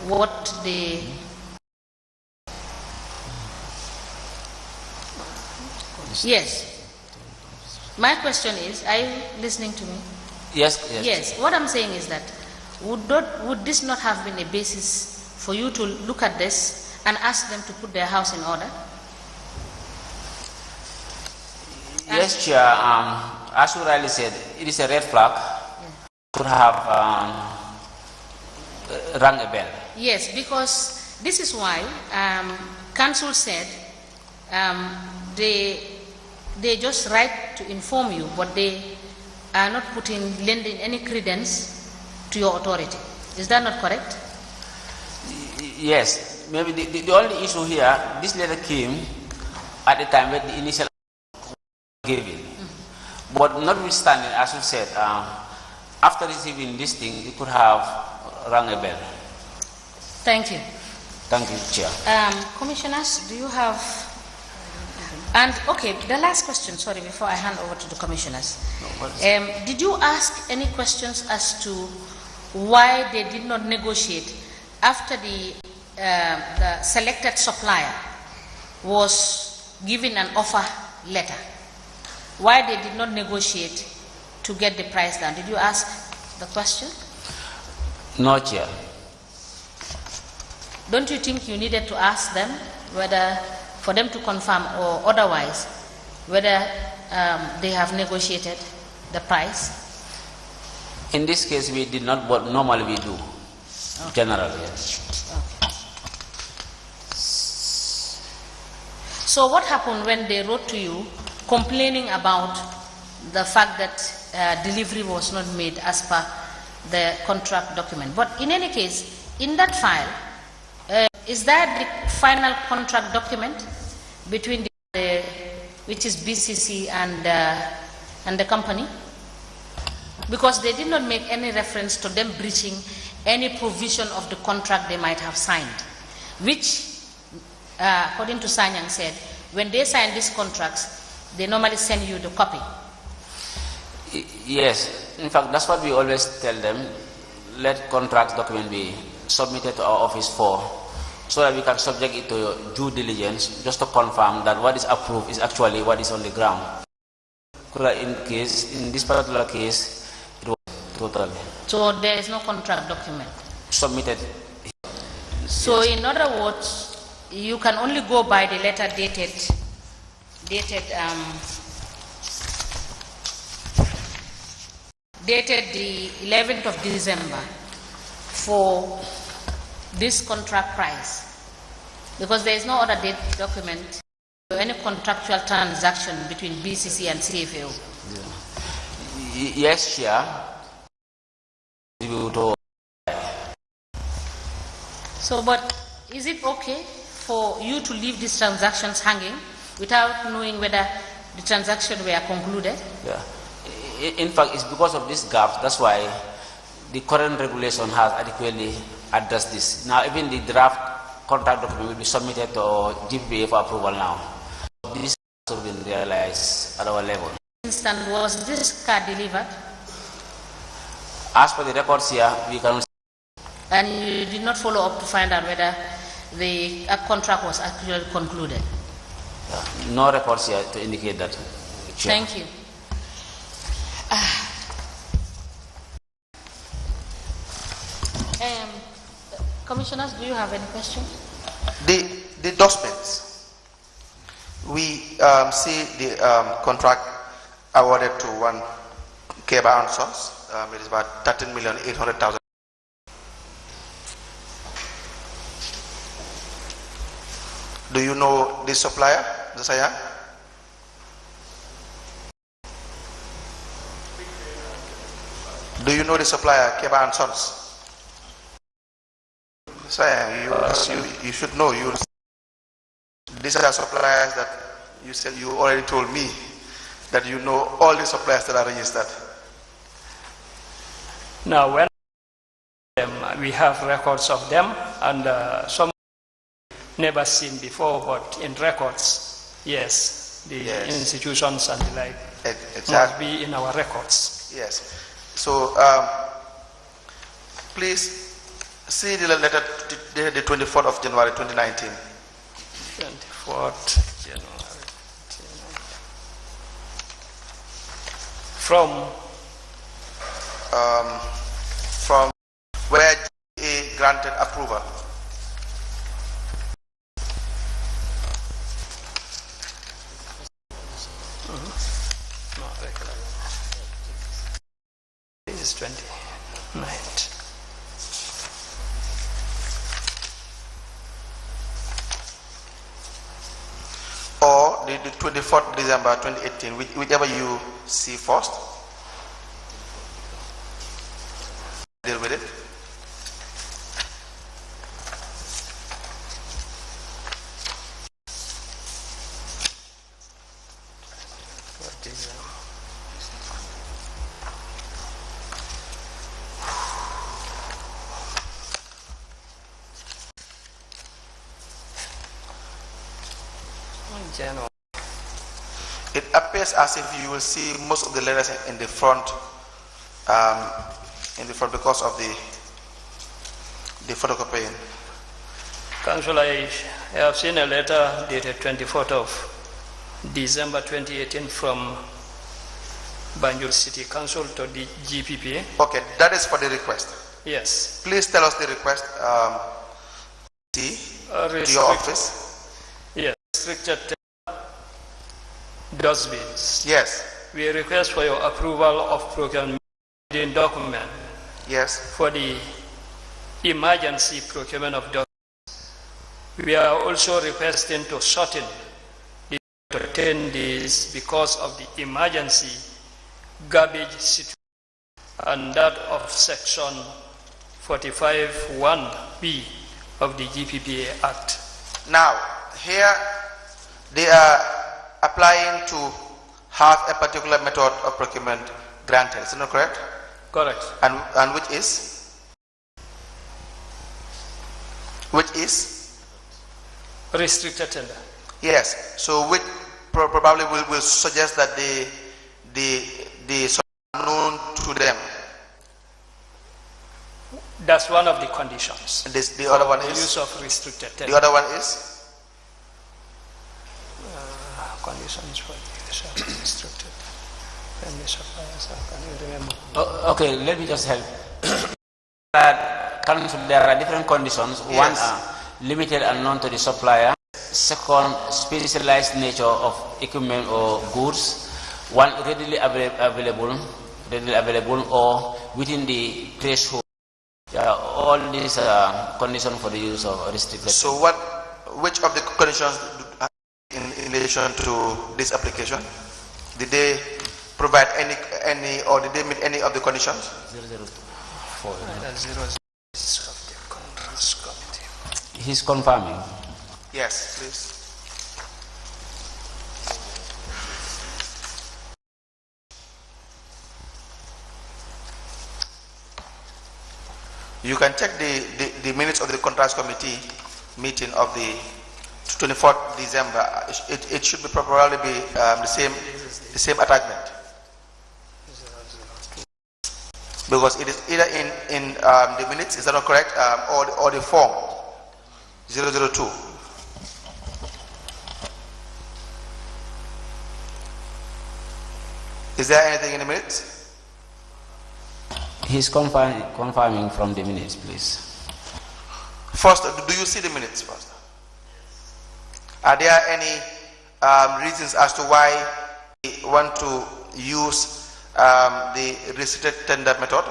D: what the... Yes. My question is, are you listening to me?
B: Yes.
D: Yes. What I'm saying is that would this not have been a basis for you to look at this and ask them to put their house in order?
B: Yes, Chair. As you rightly said, it is a red flag. Could have rang a bell.
D: Yes, because this is why council said they just write to inform you, but they are not lending any credence to your authority. Is that not correct?
B: Yes. Maybe the only issue here, this letter came at the time when the initial given. But notwithstanding, as you said, after receiving this thing, you could have rang a bell.
D: Thank you.
B: Thank you, Chair.
D: Commissioners, do you have... And, okay, the last question, sorry, before I hand over to the commissioners. Did you ask any questions as to why they did not negotiate after the selected supplier was given an offer letter? Why they did not negotiate to get the price down? Did you ask the question?
B: No, Chair.
D: Don't you think you needed to ask them whether, for them to confirm or otherwise, whether they have negotiated the price?
B: In this case, we did not, but normally we do, generally.
D: Okay. So what happened when they wrote to you complaining about the fact that delivery was not made as per the contract document? But in any case, in that file, is that the final contract document between which is BCC and the company? Because they did not make any reference to them breaching any provision of the contract they might have signed, which, according to Sanyang said, when they sign these contracts, they normally send you the copy.
B: Yes, in fact, that's what we always tell them. Let contract document be submitted to our office so that we can subject it to due diligence, just to confirm that what is approved is actually what is on the ground. In this particular case, it was total.
D: So there is no contract document
B: Submitted.
D: So in other words, you can only go by the letter dated the 11th of December for this contract price, because there is no other date document or any contractual transaction between BCC and CFAO.
B: Yeah. Yes, Chair.
D: So, but is it okay for you to leave these transactions hanging without knowing whether the transactions were concluded?
B: Yeah. In fact, it's because of this gap. That's why the current regulation has adequately addressed this. Now, even the draft contract document will be submitted to GPA for approval now. This has been realized at our level.
D: Instant, was this car delivered?
B: As per the records here, we can.
D: And you did not follow up to find out whether the contract was actually concluded?
B: No records here to indicate that. Chair.
D: Thank you. Commissioners, do you have any questions?
A: The documents. We see the contract awarded to one Keba and Sons. It is about 13,800,000. Do you know this supplier, Josiah? Do you know the supplier, Keba and Sons? You should know. These are suppliers that you said, you already told me that you know all the suppliers that are registered.
C: Now, when we have records of them, and some never seen before, but in records, yes, the institutions and the like must be in our records.
A: Yes. So, please see the letter dated the 24th of January 2019.
C: 24th January. From
A: from where GA granted approval.
C: This is 29th.
A: Or the 24th December 2018, whichever you see first. Deal with it. It appears as if you will see most of the letters in the front, because of the photocopying.
C: Council, I have seen a letter dated 24th of December 2018 from Banjul City Council to the GPP.
A: Okay, that is for the request.
C: Yes.
A: Please tell us the request to your office.
C: Yes, restricted dustbins.
A: Yes.
C: We request for your approval of procurement document.
A: Yes.
C: For the emergency procurement of dustbins. We are also requesting to shorten the 10 days because of the emergency garbage situation and that of section 45(1)(b) of the GPPA Act.
A: Now, here they are applying to have a particular method of procurement granted. Is that correct?
C: Correct.
A: And which is? Which is?
C: Restricted tender.
A: Yes. So which probably will suggest that the known to them.
C: That's one of the conditions.
A: The other one
C: the
A: is?
C: Use of restricted tender.
A: The other one is?
C: Conditions for the use of restricted tender suppliers. Can you remember?
B: Okay, let me just help. There are different conditions.
A: Yes.
B: One are limited and known to the supplier. Second, specialized nature of equipment or goods. One, readily available or within the threshold. All these are conditions for the use of restricted.
A: So which of the conditions in relation to this application? Did they provide any or did they meet any of the conditions?
B: 004. He's confirming.
A: Yes, please. You can check the minutes of the contracts committee meeting of the 24th December. It should be probably be the same attachment, because it is either in the minutes. Is that not correct? Or the form 002. Is there anything in the minutes?
B: He's confirming from the minutes, please.
A: First, do you see the minutes first? Are there any reasons as to why we want to use the restricted tender method?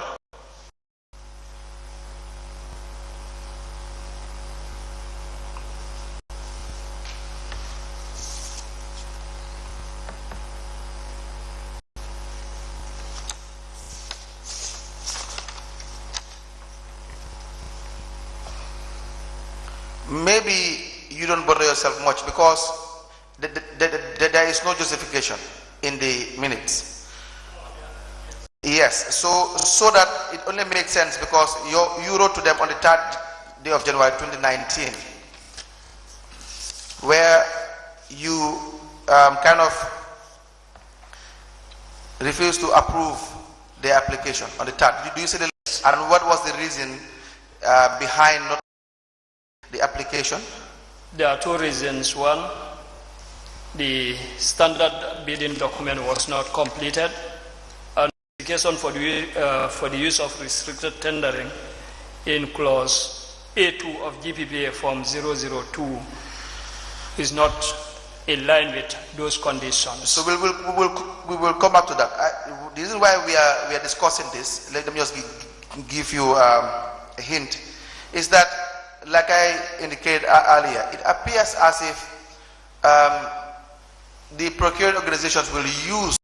A: Maybe you don't bother yourself much because there is no justification in the minutes. Yes, so that it only makes sense because you wrote to them on the 3rd day of January 2019, where you kind of refused to approve the application on the 3rd. Do you see the list? And what was the reason behind not the application?
C: There are two reasons. One, the standard bidding document was not completed, and justification for the use of restricted tendering in clause A2 of GPPA Form 002 is not in line with those conditions.
A: So we will come back to that. This is why we are discussing this. Let me just give you a hint. Is that, like I indicated earlier, it appears as if the procuring organizations will use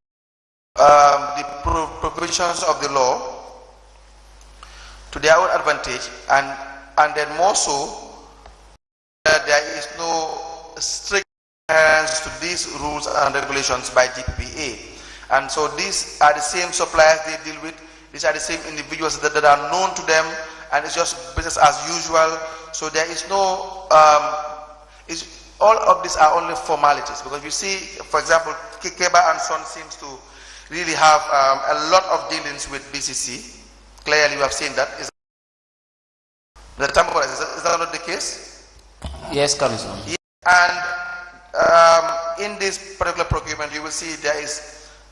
A: the provisions of the law to their own advantage, and then more so, there is no strict adherence to these rules and regulations by GPPA. And so these are the same suppliers they deal with, these are the same individuals that are known to them, and it's just business as usual. So there is no, all of these are only formalities, because you see, for example, Kekeba and Son seems to really have a lot of dealings with BCC. Clearly, we have seen that. Is that not the case?
B: Yes, Council.
A: Yeah. And in this particular procurement, you will see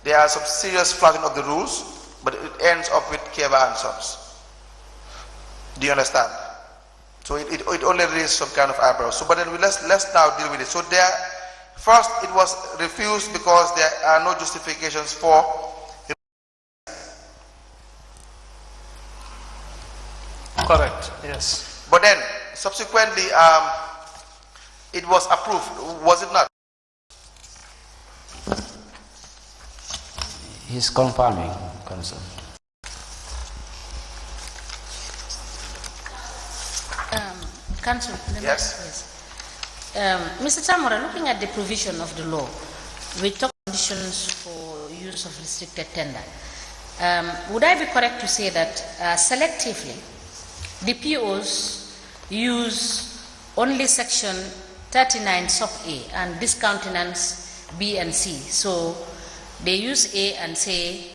A: there are some serious flouting of the rules, but it ends up with Kekeba and Sons. Do you understand? So it only raises some kind of eyebrows. So, but then let's now deal with it. So first it was refused because there are no justifications for.
C: Correct. Yes.
A: But then subsequently it was approved, was it not?
B: He's confirming, Council.
D: Council,
A: yes.
D: Mr. Tamora, looking at the provision of the law, we talk conditions for use of restricted tender. Would I be correct to say that selectively, the POs use only section 39 sub A and discountenance B and C? So they use A and say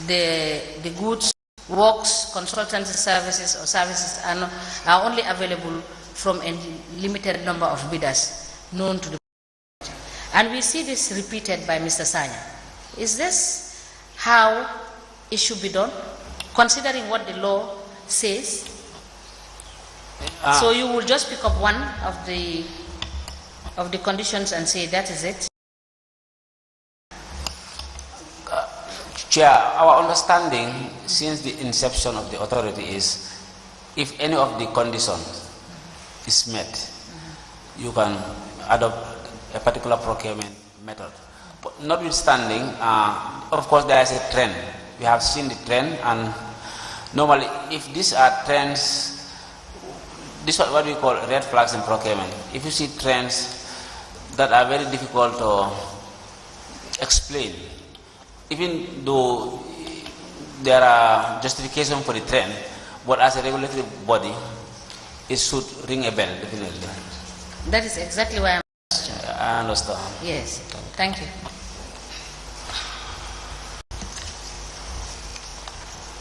D: the goods, works, consultancy services or services are only available from a limited number of bidders known to the market. And we see this repeated by Mr. Sanya. Is this how it should be done, considering what the law says? So you will just pick up one of the conditions and say that is it?
B: Chair, our understanding since the inception of the authority is if any of the conditions is met, you can adopt a particular procurement method. But notwithstanding, of course there is a trend. We have seen the trend, and normally if these are trends, this is what we call red flags in procurement. If you see trends that are very difficult to explain, even though there are justifications for the trend, but as a regulatory body, it should ring a bell, definitely.
D: That is exactly why I'm asking.
B: I understand.
D: Yes, thank you.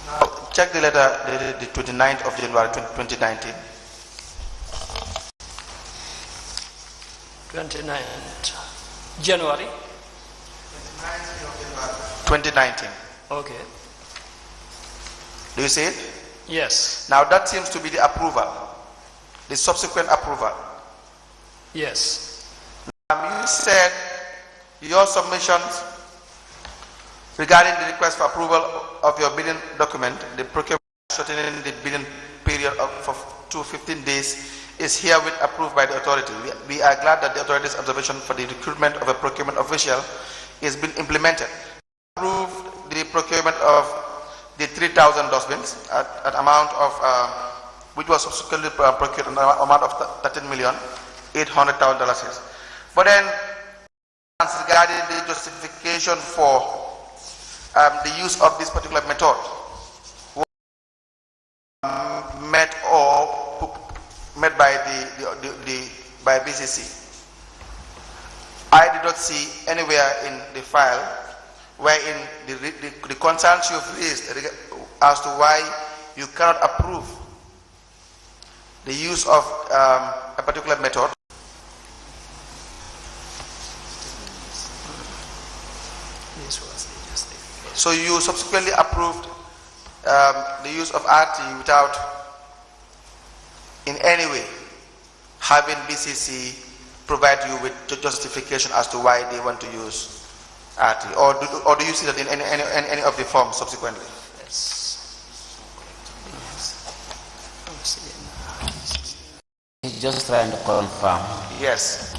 A: Now, check the letter dated the 29th of January 2019.
C: 29th January
A: 2019.
C: Okay.
A: Do you see it?
C: Yes.
A: Now that seems to be the approval, the subsequent approval.
C: Yes.
A: You said your submissions regarding the request for approval of your bidding document, the procurement shortening the bidding period to 15 days, is herewith approved by the authority. We are glad that the authority's observation for the recruitment of a procurement official is being implemented. Approved the procurement of the 3,000 dustbins at amount of which was subsequently procured an amount of $800,000. But then regarding the justification for the use of this particular method met by by BCC. I did not see anywhere in the file wherein the concerns you've raised as to why you cannot approve the use of a particular method.
C: This was the justification.
A: So you subsequently approved the use of RT without in any way having BCC provide you with justification as to why they want to use RT, or do you see that in any of the forms subsequently?
C: Yes.
B: He's just trying to confirm.
A: Yes.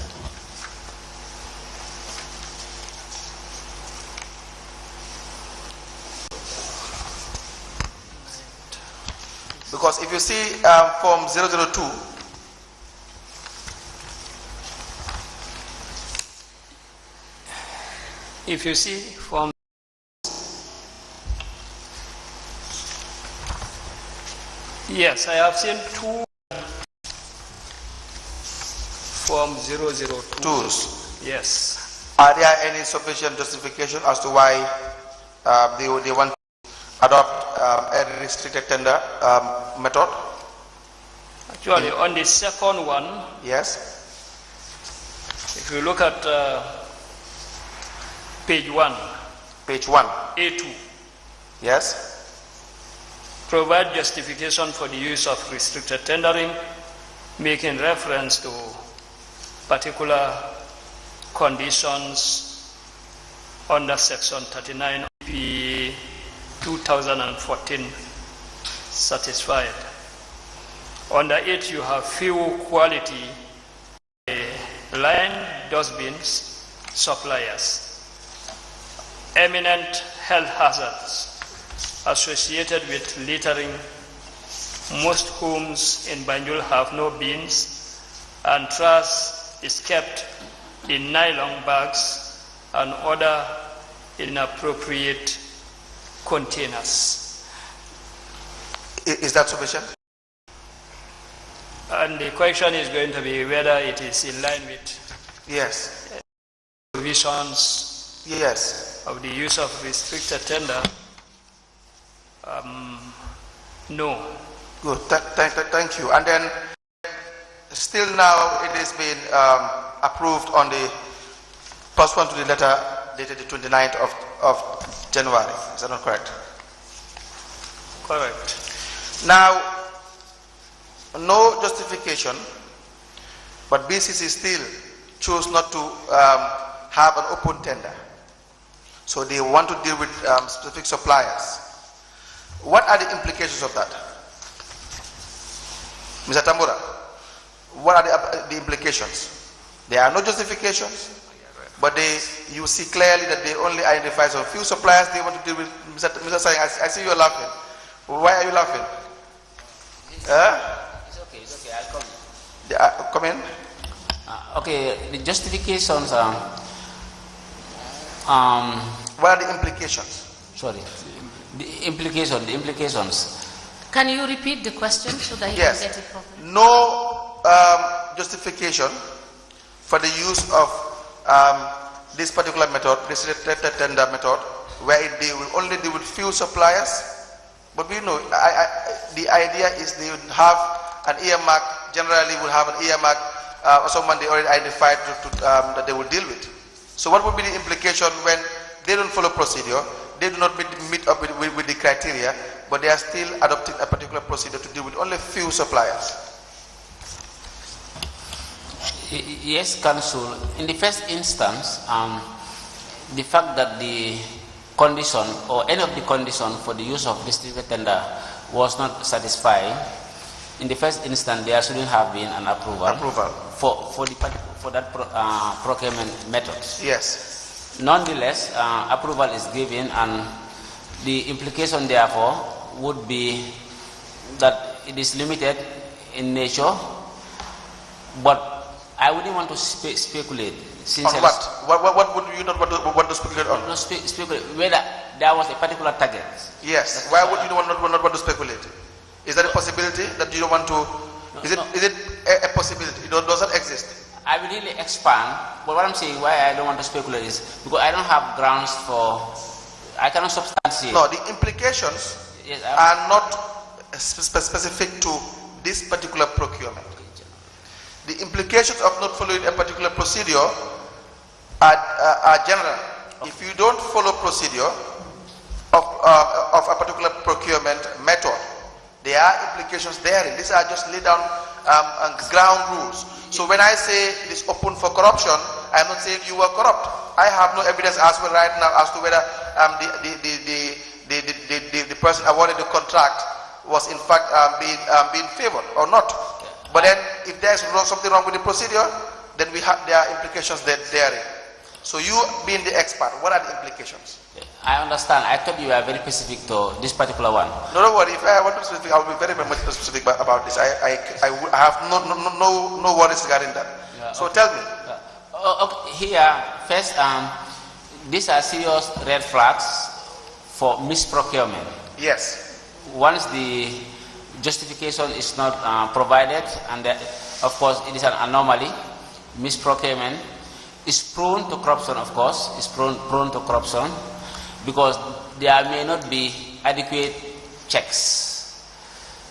A: Because if you see form 002,
C: if you see form, yes, I have seen two form 002.
A: tools.
C: Yes.
A: Are there any sufficient justification as to why they want to adopt a restricted tender method?
C: Actually, on the second one,
A: Yes.
C: if you look at page 1,
A: Page 1.
C: A2,
A: Yes.
C: provide justification for the use of restricted tendering, making reference to particular conditions under section 39 P 2014 satisfied. Under it, you have few quality line dustbins suppliers, eminent health hazards associated with littering. Most homes in Banjul have no bins, and trash is kept in nylon bags and other inappropriate containers.
A: Is that sufficient?
C: And the question is going to be whether it is in line with
A: Yes.
C: provisions
A: Yes.
C: of the use of restricted tender. No.
A: Good. Thank you. And then still now it has been approved on the pursuant to the letter dated the 29th of January. Is that not correct?
C: Correct.
A: Now, no justification, but BCC still chose not to have an open tender. So they want to deal with specific suppliers. What are the implications of that? Mr. Tambura, what are the implications? There are no justifications, but you see clearly that they only identify some few suppliers they want to deal with. Mr. Saying, I see you are laughing. Why are you laughing?
B: It's okay, I'll come in.
A: Come in.
B: Okay, the justifications
A: what are the implications?
B: sorry, the implications.
D: Can you repeat the question so that he
A: Yes.
D: can get it properly?
A: No justification for the use of this particular method, this tender method, where they will only deal with few suppliers. But we know the idea is they would have an earmark, generally will have an earmark or someone they already identified that they will deal with. So what would be the implication when they don't follow procedure, they do not meet up with the criteria, but they are still adopting a particular procedure to deal with only few suppliers?
B: Yes, Council. In the first instance, the fact that the condition or any of the condition for the use of restricted tender was not satisfied, in the first instance there shouldn't have been an approval for that procurement method.
A: Yes.
B: Nonetheless, approval is given, and the implication therefore would be that it is limited in nature, but I wouldn't want to speculate.
A: On what? What would you not want to speculate on?
B: Not speculate whether there was a particular target.
A: Yes. Why would you not want to speculate? Is that a possibility that you don't want to? Is it a possibility? Does that exist?
B: I will really expand, but what I'm saying why I don't want to speculate is because I don't have grounds for. I cannot substantiate.
A: No, the implications are not specific to this particular procurement. The implications of not following a particular procedure are general. Okay. If you don't follow procedure, of a particular procurement method, there are implications therein. These are just laid down ground rules. So when I say it is open for corruption, I'm not saying you were corrupt. I have no evidence as well right now as to whether the person awarded the contract was in fact being favored or not. But then, if there is something wrong with the procedure, then there are implications therein. So you being the expert, what are the implications?
B: I understand. I thought you were very specific to this particular one.
A: No, don't worry. If I want to be specific, I will be very, very much specific about this. I have no worries regarding that. Yeah, so tell me.
B: Okay, here, first, these are serious red flags for misprocurement.
A: Yes.
B: Once the justification is not provided, and of course it is an anomaly, misprocurement is prone to corruption, of course, is prone to corruption, because there may not be adequate checks.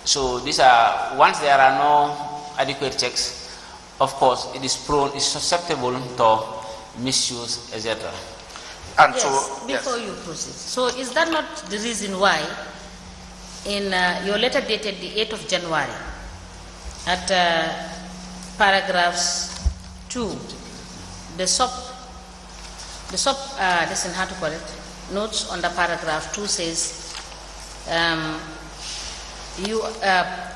B: So these are, once there are no adequate checks, of course it is susceptible to misuse, etc.
A: And
D: yes,
A: so,
D: before you proceed, so is that not the reason why in your letter dated the 8th of January at paragraphs 2, notes under paragraph 2 says,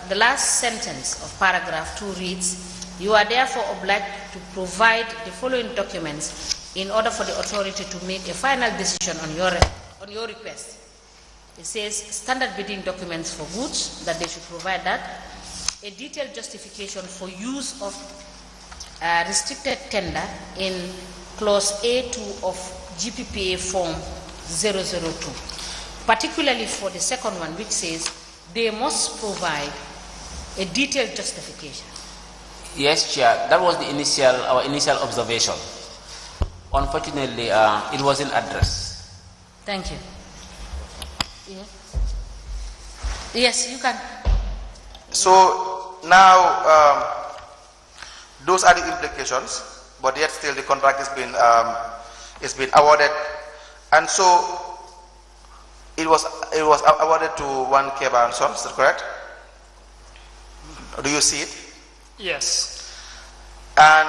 D: the last sentence of paragraph 2 reads, you are therefore obliged to provide the following documents in order for the authority to make a final decision on your request. It says standard bidding documents for goods, that they should provide that, a detailed justification for use of restricted tender in clause A2 of GPPA form 002, particularly for the second one, which says they must provide a detailed justification.
B: Yes, Chair, that was our initial observation. Unfortunately, it wasn't addressed.
D: Thank you. Yeah. Yes, you can.
A: So now those are the implications, but yet still the contract is being awarded, and so it was awarded to one Keba and Sons. Is that correct? Do you see it?
C: Yes.
A: And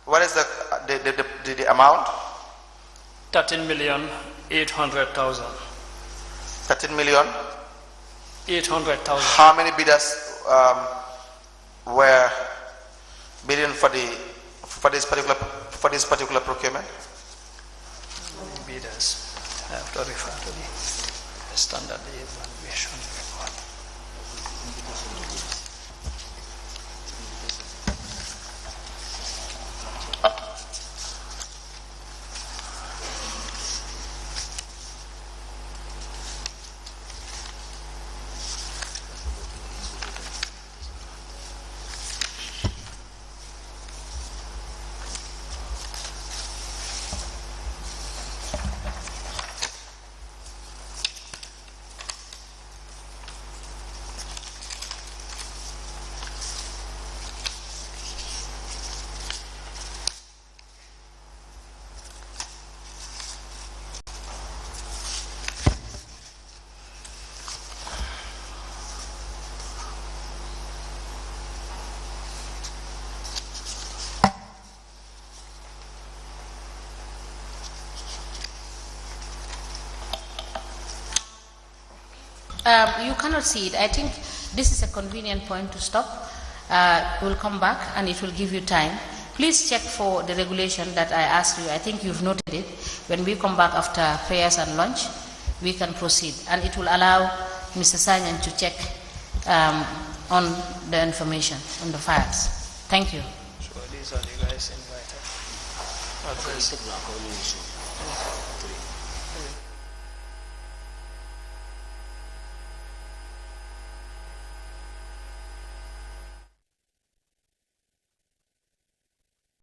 A: what is the amount?
C: 13,800,000.
A: 13 million.
C: 800,000.
A: How many bidders were bidding for this particular procurement?
C: Bidders. I have to refer to the standard evaluation report.
D: You cannot see it. I think this is a convenient point to stop. We'll come back and it will give you time. Please check for the regulation that I asked you. I think you've noted it. When we come back after prayers and lunch, we can proceed. And it will allow Mr. Sanyan to check on the information, on the files. Thank you.
C: So these are the guys invited.